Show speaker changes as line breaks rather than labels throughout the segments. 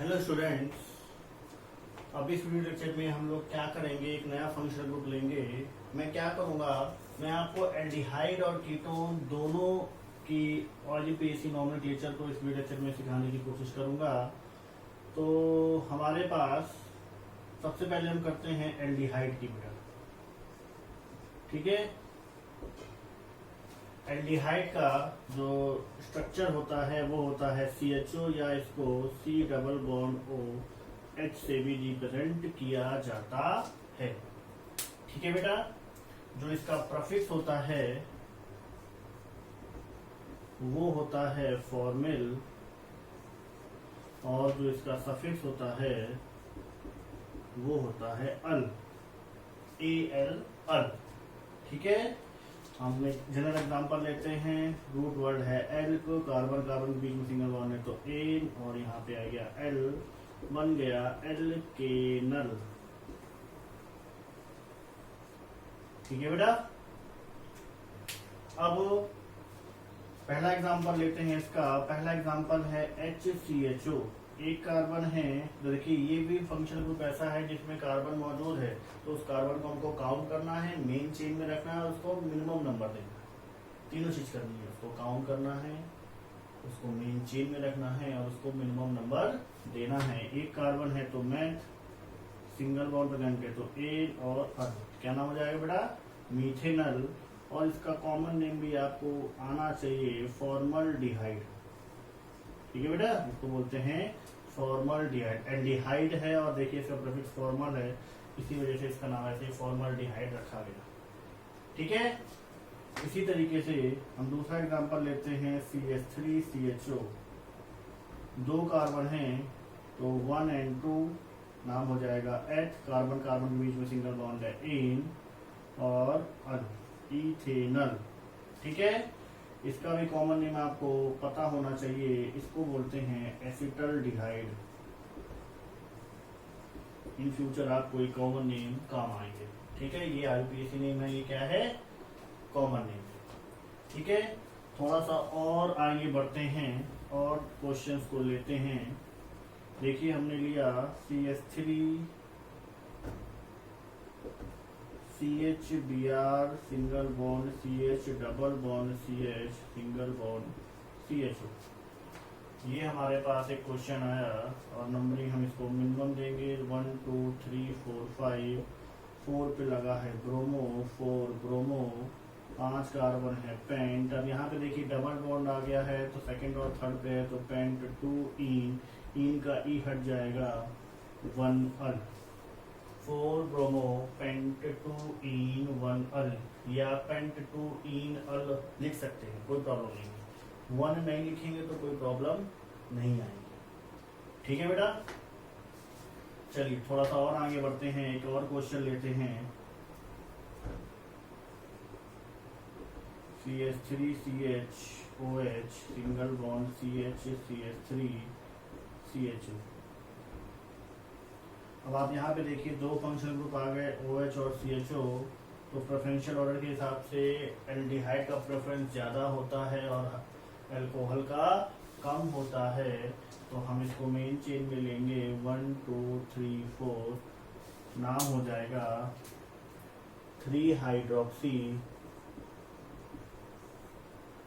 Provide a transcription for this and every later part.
Hello students, अब इस video lecture में हम लोग क्या करेंगे, एक नया फंक्शनल ग्रुप लेंगे। मैं क्या करूंगा, मैं आपको एल्डिहाइड और कीटोन दोनों की ऑर्जिपीएसी नॉमेनक्लेचर को इस वीडियो लेक्चर में सिखाने की कोशिश करूंगा। तो हमारे पास सबसे पहले हम करते हैं एल्डिहाइड की बेटा, ठीक है। एल्डिहाइड का जो स्ट्रक्चर होता है वो होता है CHO, या इसको C double bond O H से भी रिप्रेजेंट किया जाता है, ठीक है बेटा। जो इसका प्रफिक्स होता है वो होता है फॉर्मल, और जो इसका सफिक्स होता है वो होता है अल, AL अल, ठीक है। हम एक जनरल एग्जांपल लेते हैं। रूट वर्ड है एल, को कार्बन कार्बन के बीच में सिंगल बॉन्ड है तो एन, और यहाँ पे आ गया एल, बन गया एल के नल, ठीक है बेटा। अब पहला एग्जांपल लेते हैं इसका। पहला एग्जांपल है HCHO, एक कार्बन है। तो देखिए ये भी फंक्शनल ग्रुप ऐसा है जिसमें कार्बन मौजूद है, तो उस कार्बन को हमको काउंट करना है, मेन चेन में रखना है और उसको मिनिमम नंबर देना है। तीनों चीज करनी है, उसको काउंट करना है, उसको मेन चेन में रखना है और उसको मिनिमम नंबर देना है। एक कार्बन है तो मैथ, सिंगल बॉन्ड प्रेजेंट है तो ए और अर, क्या नाम हो जाएगा बेटा, मीथेनल। और इसका कॉमन नेम भी आपको आना चाहिए, फॉर्मल्डिहाइड, ठीक है बेटा। इसको बोलते हैं फॉर्मल्डिहाइड। एल्डिहाइड है और देखिए इसका प्रीफिक्स फॉर्मल है, इसी वजह से इसका नाम ऐसे फॉर्मल्डिहाइड रखा गया, ठीक है। इसी तरीके से हम दूसरा एग्जांपल लेते हैं CH3CHO, दो कार्बन हैं तो 1 and 2, नाम हो जाएगा एथ, कार्बन कार्बन के बीच में सिंगल बॉन्ड है एन, और अल, इथेनल, ठीक है। इसका भी कॉमन नेम आपको पता होना चाहिए, इसको बोलते हैं एसिटल्डिहाइड। इन फ्यूचर आपको एक कॉमन नेम काम आएंगे, ठीक है। ये IUPAC नेम है, ये क्या है, कॉमन नेम, ठीक है। थोड़ा सा और आगे बढ़ते हैं और क्वेश्चंस को लेते हैं। देखिए हमने लिया CH3 CHBr single bond CH double bond CH single bond CHO। ये हमारे पास एक क्वेश्चन आया और नंबरिंग हम इसको मिनिमम देंगे 1 2 3 4 5। 4 पे लगा है ब्रोमो, 4 ब्रोमो, 5 कार्बन है पेंट। अब यहाँ पे देखिए डबल बॉन्ड आ गया है तो सेकंड और थर्ड पे है तो पेंट 2 इन का ई हट जाएगा 1 अल, 4 ब्रोमो पेंट 2 इन 1 अल, या पेंट 2 इन अल लिख सकते हैं, कोई प्रॉब्लम नहीं है। 1 नहीं लिखेंगे तो कोई प्रॉब्लम नहीं आएगी, ठीक है बेटा। चलिए थोड़ा सा और आगे बढ़ते हैं, एक और क्वेश्चन लेते हैं। CH3CHOH single bond CH CH3 CHO। अब आप यहाँ पे देखिए दो फंक्शनल ग्रुप आ गए OH और CHO। तो प्रेफरेंशियल ऑर्डर के हिसाब से एल्डिहाइड का प्रेफरेंस ज़्यादा होता है और अल्कोहल का कम होता है, तो हम इसको मेन चेन में लेंगे 1 2 3 4, नाम हो जाएगा 3 हाइड्रोक्सी।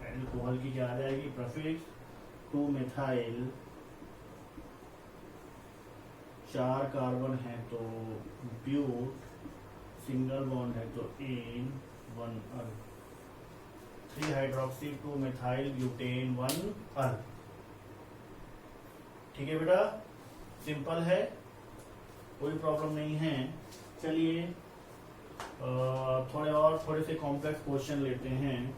अल्कोहल की क्या आ जाएगी, प्रीफिक्स 2 मिथाइल, 4 कार्बन है तो ब्यूट, सिंगल बॉन्ड है तो एन 1 अल, 3 हाइड्रोक्सी 2 मिथाइल ब्यूटेन 1 अल, ठीक है बेटा। सिंपल है, कोई प्रॉब्लम नहीं है। चलिए थोड़े से कॉम्प्लेक्स क्वेश्चन लेते हैं।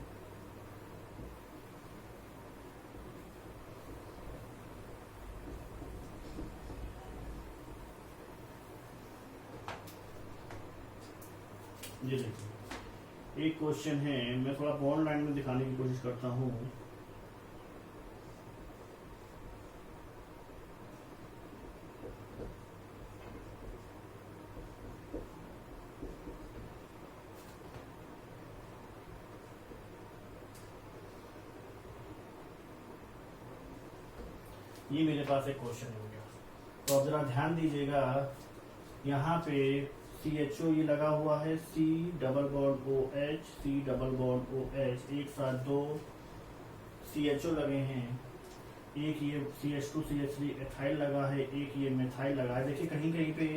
ये देखिए एक क्वेश्चन है, मैं थोड़ा बॉन्ड लाइन में दिखाने की कोशिश करता हूँ। ये मेरे पास एक क्वेश्चन हो गया। तो अब जरा ध्यान दीजिएगा, यहाँ पे CHO ये लगा हुआ है, C double bond OH, C double bond OH, एक साथ दो CHO लगे हैं, एक ये CH2 CH3 एथाइल लगा है, एक ये मिथाइल लगा है। देखिए कहीं कहीं पे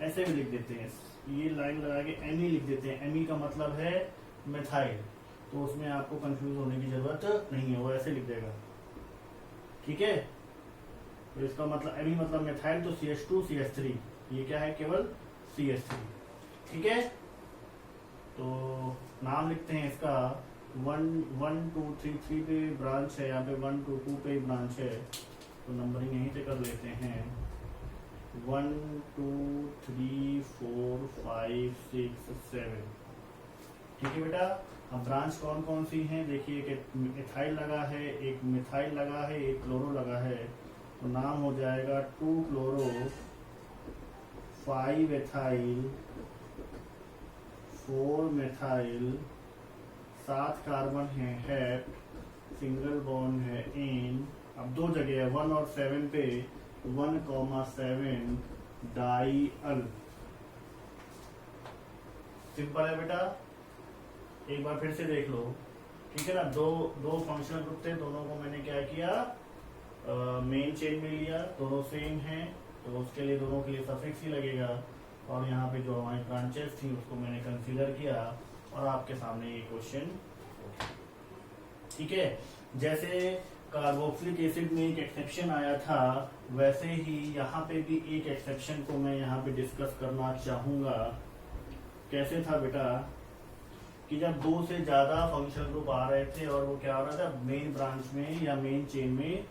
ऐसे भी लिख देते हैं, ये लाइन लगा के ME लिख देते हैं, ME का मतलब है मिथाइल, तो उसमें आपको कंफ्यूज होने की जरूरत नहीं है, वो ऐसे लिख देगा, ठीक है। तो इसका मतलब ME मतलब मिथाइल, तो CH2 CH3 ये क्या है, केवल CH3, ठीक है। तो नाम लिखते हैं इसका, 1 2 3 3 पे ब्रांच है, यहाँ पे 1 2 2 पे ब्रांच है, तो नंबरिंग यहीं से कर लेते हैं, 1 2 3 4 5 6 7, ठीक है बेटा। अब ब्रांच कौन कौन सी हैं देखिए, एक इथाइल लगा है, एक मिथाइल लगा है, एक क्लोरो लगा है, तो नाम हो जाएगा 2 क्लोरो 5 एथाइल 4 मिथाइल, 7 कार्बन है हेट, सिंगल बॉन्ड है इन। अब दो जगह है 1 और 7 पे, 1,7 डाई अल। सिंपल है बेटा, एक बार फिर से देख लो, ठीक है ना। दो फंक्शनल ग्रुप थे, दोनों को मैंने क्या किया, मेन चेन में लिया, दोनों सेम हैं, तो उसके लिए दोनों के लिए सफिक्स ही लगेगा, और यहाँ पे जो हमारी ब्रांचेस थी उसको मैंने कंसीडर किया, और आपके सामने ये क्वेश्चन, ठीक है। जैसे कार्बोक्सिलिक एसिड में एक एक्सेप्शन आया था, वैसे ही यहाँ पे भी एक एक्सेप्शन को मैं यहाँ पे डिस्कस करना चाहूंगा। कैसे था बेटा, कि जब दो से ज्यादा फंक्शनल ग्रुप आ रहे थे और वो क्या हो रहा था, मेन ब्रांच में या मेन चेन में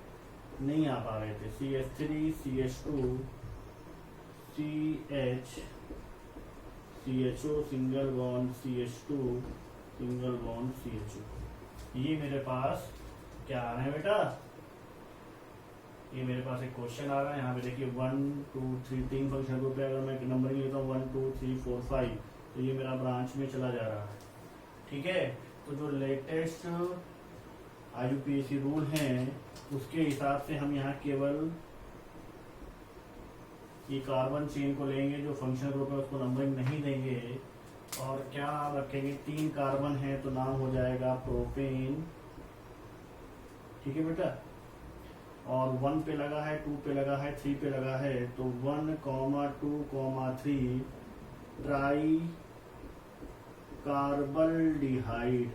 नहीं आ पा रहे थे, CH3 CH2 CH CHO single bond CH2 single bond CHO, ये मेरे पास क्या आ रहा है बेटा, ये मेरे पास एक क्वेश्चन आ रहा है। यहाँ पे देखिए 1 2 3 तीन फंक्शन ग्रुप है, अगर मैं नंबरिंग लेता हूँ 1 2 3 4 5, तो ये मेरा ब्रांच में चला जा रहा है, ठीक है। तो जो लेटेस्ट IUPAC रूल हैं उसके हिसाब से हम यहाँ केवल ये कार्बन चेन को लेंगे, जो फंक्शनल ग्रुप है उसको नंबरिंग नहीं देंगे, और क्या नाम रखेंगे, 3 कार्बन है तो नाम हो जाएगा प्रोपेन, ठीक है बेटा। और 1 पे लगा है, 2 पे लगा है, 3 पे लगा है, तो 1, 2, 3 ट्राई कार्बल्डिहाइड।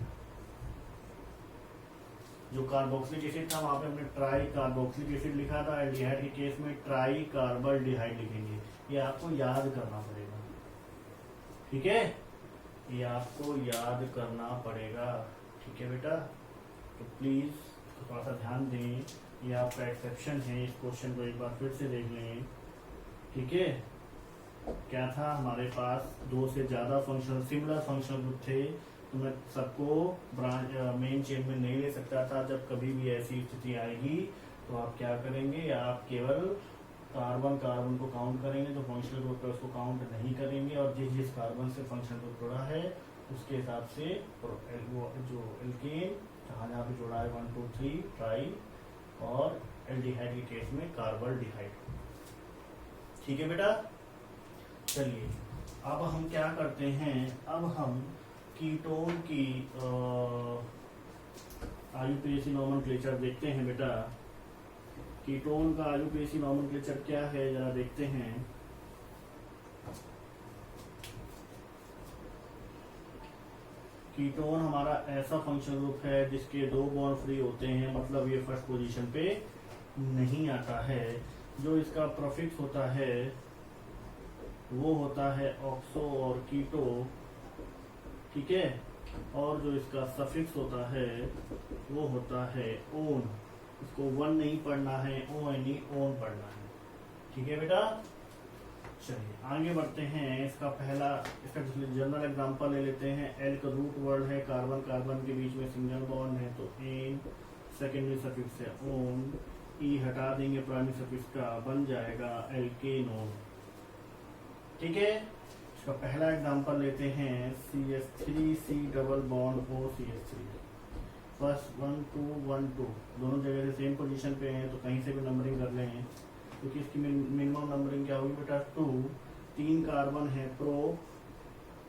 जो कार्बोक्सिलिक एसिड था वहां पे हमने ट्राई कार्बोक्सिलिक एसिड लिखा था, एल्डिहाइड के केस में ट्राई कार्बल्डिहाइड लिखेंगे। ये आपको याद करना पड़ेगा, ठीक है, ये आपको याद करना पड़ेगा, ठीक है बेटा। तो प्लीज थोड़ा सा ध्यान दें, ये आपका एक्सेप्शन है, इस क्वेश्चन को एक बार फिर से देख लें, ठीक है। क्या था हमारे पास, दो से ज्यादा फंक्शनल सिमिलर फंक्शनल ग्रुप थे, तो मैं सबको ब्रांच मेन चेन में नहीं ले सकता था। जब कभी भी ऐसी स्थिति आएगी तो आप क्या करेंगे, आप केवल कार्बन को काउंट करेंगे, तो फंक्शनल ग्रुप पे उसको काउंट नहीं करेंगे, और जिस कार्बन से फंक्शनल ग्रुप जुड़ा है उसके हिसाब से वो जो एल्केन जहाँ पे जुड़ा है 1 2 3 ट्राई, और एल्डिहाइड के केस में कार्बल्डिहाइड, ठीक है बेटा। चलिए अब हम क्या करते हैं, अब हम कीटोन की IUPAC नॉमेनक्लेचर देखते हैं बेटा। कीटोन का IUPAC नॉमेनक्लेचर क्या है जरा देखते हैं। कीटोन हमारा ऐसा फंक्शनल ग्रुप है जिसके 2 बॉन्ड फ्री होते हैं, मतलब ये फर्स्ट पोजीशन पे नहीं आता है। जो इसका प्रोफिक्स होता है वो होता है ऑक्सो और कीटो, ठीक है, और जो इसका सफिक्स होता है वो होता है ओन। इसको 1 नहीं पढ़ना है, ONE ओन पढ़ना है, ठीक है बेटा। चलिए आगे बढ़ते हैं। इसका जनरल एग्जांपल ले लेते हैं। एल का रूट वर्ड है, कार्बन कार्बन के बीच में सिंगल बॉन्ड है तो एन, सेकेंडरी सफिक्स है ओन, ई हटा देंगे प्राइमरी सफिक्स का, बन जाएगा एल्केनोन, ठीक है। इसका पहला एग्जांपल लेते हैं CH3 C double bond O CH3, first 1 2 1 2 दोनों जगह से सेम पोजीशन पे हैं, तो कहीं से भी नंबरिंग कर लें। क्योंकि इसकी मिनिमम नंबरिंग क्या होगी बेटा 2। 3 कार्बन है प्रो,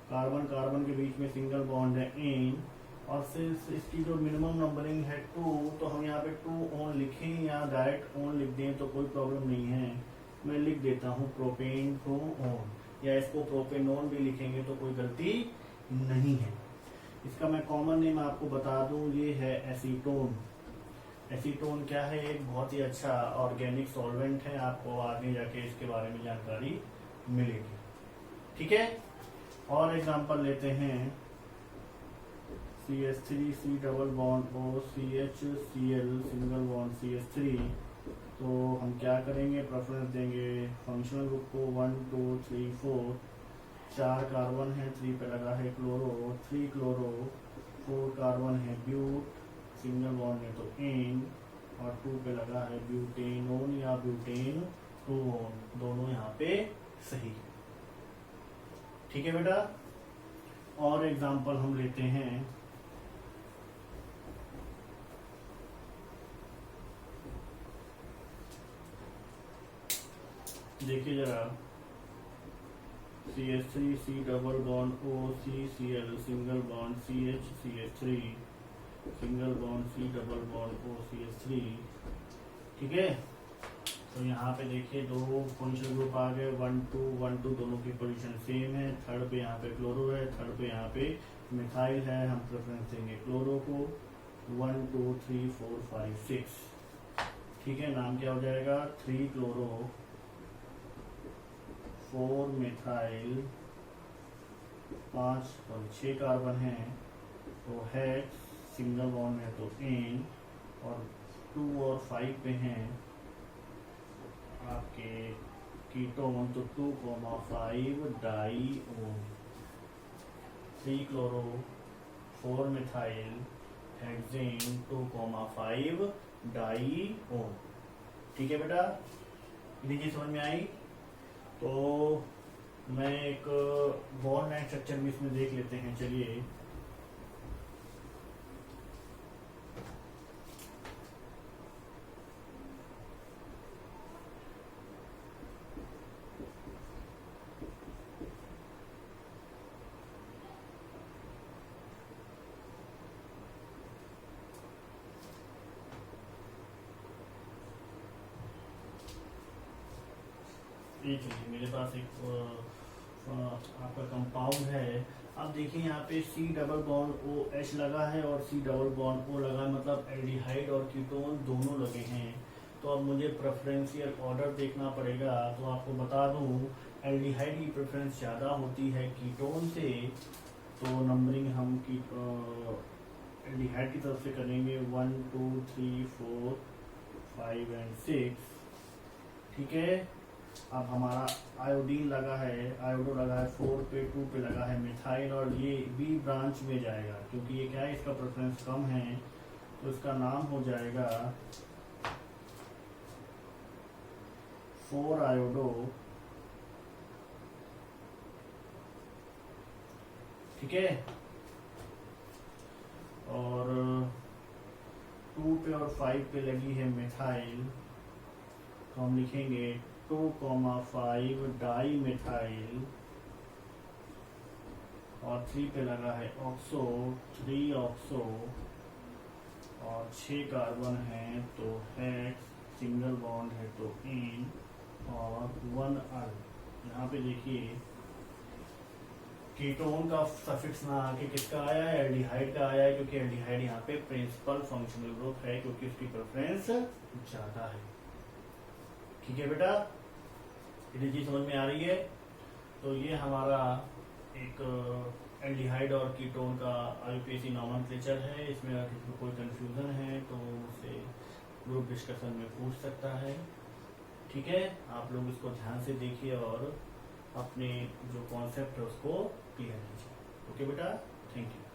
कार्बन कार्बन के बीच में सिंगल बॉन्ड है एन, और सिंस इसकी जो मिनिमम नंबरिंग है 2, तो हम यहाँ पे 2 ऑन लिखें या डायरेक्ट ऑन लिख दें तो कोई प्रॉब्लम नहीं है। मैं लिख देता हूँ प्रोपेन 2 ऑन, या इसको प्रोपेनोन भी लिखेंगे तो कोई गलती नहीं है। इसका मैं कॉमन नेम आपको बता दूं, ये है एसीटोन। एसीटोन क्या है? एक बहुत ही अच्छा ऑर्गेनिक सॉल्वेंट है, आपको आगे जाके इसके बारे में जानकारी मिलेगी। ठीक है, और एग्जांपल लेते हैं CH3 C double bond O CHCl single bond CH3। तो हम क्या करेंगे? प्रेफरेंस देंगे फंक्शनल ग्रुप को 1 2 3 4। 4 कार्बन है, 3 पे लगा है क्लोरो, 3 क्लोरो, 4 कार्बन है ब्यूट, सिंगल बॉन्ड है तो एन, और 2 पे लगा है ब्यूटेनोन या ब्यूटेन 2-ओन, दोनों यहाँ पे सही है। ठीक है बेटा, और एग्जांपल हम लेते हैं देखिए जरा, CH3 C double bond O CCl single bond CH CH3 single bond C double bond O CH3। ठीक है, तो यहाँ पे देखिए दो फंक्शनल ग्रुप आ गए, 1 2 1 2, दोनों की पोजीशन सेम है। थर्ड पे यहाँ पे क्लोरो है, थर्ड पे यहाँ पे मिथाइल है, हम प्रेफरेंस देंगे क्लोरो को। 1 2 3 4 5 6। ठीक है, नाम क्या हो जाएगा? 3 क्लोरो 4 मिथाइल, 5 और 6 कार्बन है तो है, सिंगल बॉन्ड है तो एन, और 2 और 5 पे हैं आपके कीटोन तो 2,5 डाईओन। 3 क्लोरो 4 मिथाइल हेक्सेन 2,5 डाईओन। ठीक है बेटा, इतनी चीज समझ में आई? तो मैं एक बॉन्ड एंड स्ट्रक्चर भी इसमें देख लेते हैं, चलिए। ये चलिए, मेरे पास एक आपका कंपाउंड है। अब देखिए यहाँ पे C डबल बॉन्ड OH लगा है और C डबल बॉन्ड O लगा है, मतलब एल्डिहाइड और कीटोन दोनों लगे हैं। तो अब मुझे प्रेफरेंशियल ऑर्डर देखना पड़ेगा। तो आपको बता दूं, एल्डिहाइड की प्रेफरेंस ज़्यादा होती है कीटोन से, तो नंबरिंग हम एल्डिहाइड की तरफ से करेंगे 1 2 3 4 5 एंड 6। ठीक है, अब हमारा आयोडीन लगा है, आयोडो लगा है 4 पे, 2 पे लगा है मिथाइल, और ये बी ब्रांच में जाएगा क्योंकि ये क्या है, इसका प्रेफरेंस कम है, तो इसका नाम हो जाएगा 4 आयोडो। ठीक है, और 2 पे और 5 पे लगी है मिथाइल, तो हम लिखेंगे 2,5 डाई मिथाइल, और 3 पे लगा है ऑक्सो, 3 ऑक्सो, और 6 कार्बन है तो हेक्स, सिंगल बॉन्ड है तो इन, और 1 अल। यहाँ पे देखिए कीटोन का सफिक्स ना आके किसका आया है? एल्डिहाइड का आया है, क्योंकि एल्डिहाइड यहाँ पे प्रिंसिपल फंक्शनल ग्रुप है, क्योंकि उसकी प्रेफरेंस ज्यादा है। ठीक है बेटा, इतनी चीज समझ में आ रही है? तो ये हमारा एक एल्डिहाइड और कीटोन का IUPAC नॉमेनक्लेचर है। इसमें अगर किसी को कोई कंफ्यूजन है तो उसे ग्रुप डिस्कशन में पूछ सकता है। ठीक है, आप लोग इसको ध्यान से देखिए और अपने जो कॉन्सेप्ट है उसको क्लियर कीजिए। ओके बेटा, थैंक यू।